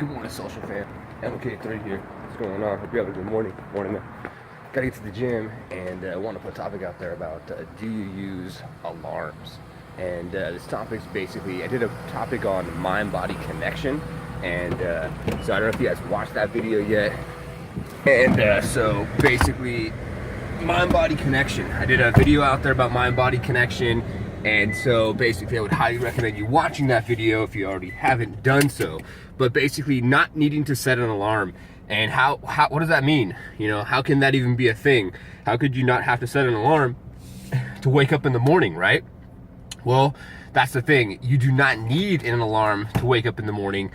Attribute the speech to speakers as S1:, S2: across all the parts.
S1: Good morning, social fam. MK3 here. What's going on? Hope you have a good morning. Morning. Gotta get to the gym, and I want to put a topic out there about do you use alarms? And this topic's basically, I did a topic on mind-body connection, and so I don't know if you guys watched that video yet. And so basically, mind-body connection. I did a video out there about mind-body connection. And so basically I would highly recommend you watching that video if you already haven't done so. But basically not needing to set an alarm. And how what does that mean? You know, how can that even be a thing? How could you not have to set an alarm to wake up in the morning, right? Well, that's the thing. You do not need an alarm to wake up in the morning.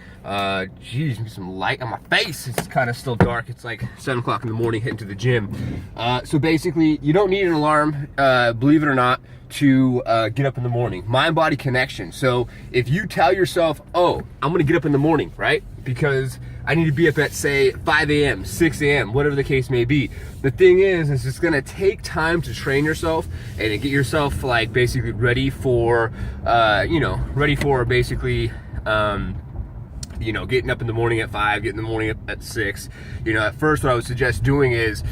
S1: Geez, some light on my face. It's kind of still dark. It's like 7 o'clock in the morning heading to the gym. So basically, you don't need an alarm, believe it or not, to get up in the morning. Mind-body connection. So if you tell yourself, oh, I'm gonna get up in the morning, right? Because I need to be up at, say, 5 a.m., 6 a.m., whatever the case may be. The thing is it's gonna take time to train yourself and to get yourself like basically ready for, ready for basically, you know, getting up in the morning at 5, getting in the morning at 6. You know, at first what I would suggest doing is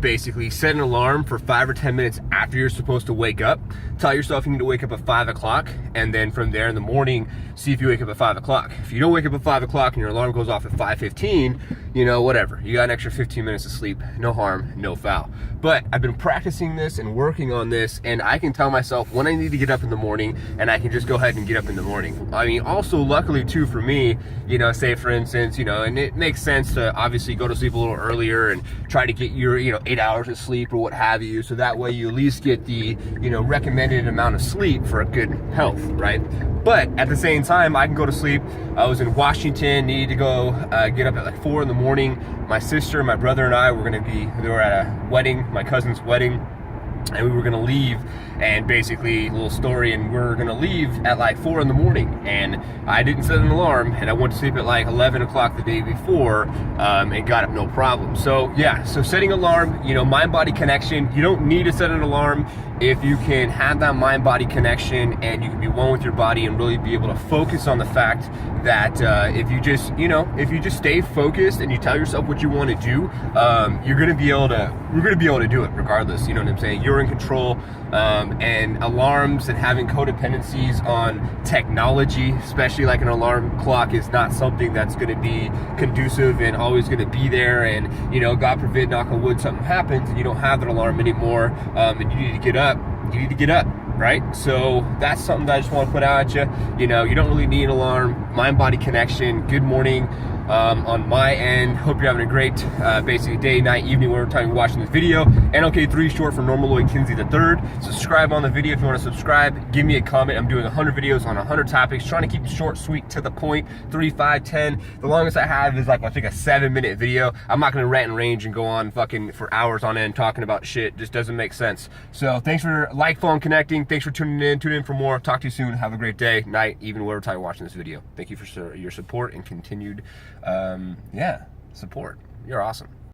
S1: basically set an alarm for 5 or 10 minutes after you're supposed to wake up. Tell yourself you need to wake up at 5 o'clock, and then from there in the morning, see if you wake up at 5 o'clock. If you don't wake up at 5 o'clock and your alarm goes off at 5:15, you know, whatever. You got an extra 15 minutes of sleep. No harm, no foul. But I've been practicing this and working on this, and I can tell myself when I need to get up in the morning, and I can just go ahead and get up in the morning. I mean, also luckily too for me, you know, say for instance, you know, and it makes sense to obviously go to sleep a little earlier and try to get your, 8 hours of sleep or what have you, so that way you at least get the, recommended amount of sleep for a good health, right? But at the same time, I can go to sleep. I was in Washington, needed to go get up at like 4 in the morning. My sister, my brother, and I were they were at a wedding, my cousin's wedding, and we were gonna leave, and basically, little story, and we were gonna leave at like 4 in the morning, and I didn't set an alarm, and I went to sleep at like 11 o'clock the day before, and got up no problem. So yeah, so setting alarm, mind-body connection, you don't need to set an alarm if you can have that mind-body connection and you can be one with your body and really be able to focus on the fact that if you just stay focused and you tell yourself what you want to do, you're gonna be able to do it regardless. You know what I'm saying? You're in control. And alarms and having codependencies on technology, especially like an alarm clock, is not something that's going to be conducive and always going to be there. And God forbid, knock on wood, something happens and you don't have that alarm anymore, and you need to get up. You need to get up, right? So that's something that I just want to put out at you. You don't really need an alarm. Mind-body connection. Good morning. On my end, hope you're having a great basically day, night, evening, whatever time you're watching this video. NLK3, short for Normaloid Kinsey III. Subscribe on the video if you want to subscribe. Give me a comment. I'm doing 100 videos on 100 topics, trying to keep it short, sweet, to the point. 3, 5, 10. The longest I have is like, I think, a 7-minute video. I'm not going to rant and range and go on fucking for hours on end talking about shit. Just doesn't make sense. So thanks for following, connecting. Thanks for tuning in. Tune in for more. Talk to you soon. Have a great day, night, even whatever time you're watching this video. Thank you for your support and continued support. You're awesome.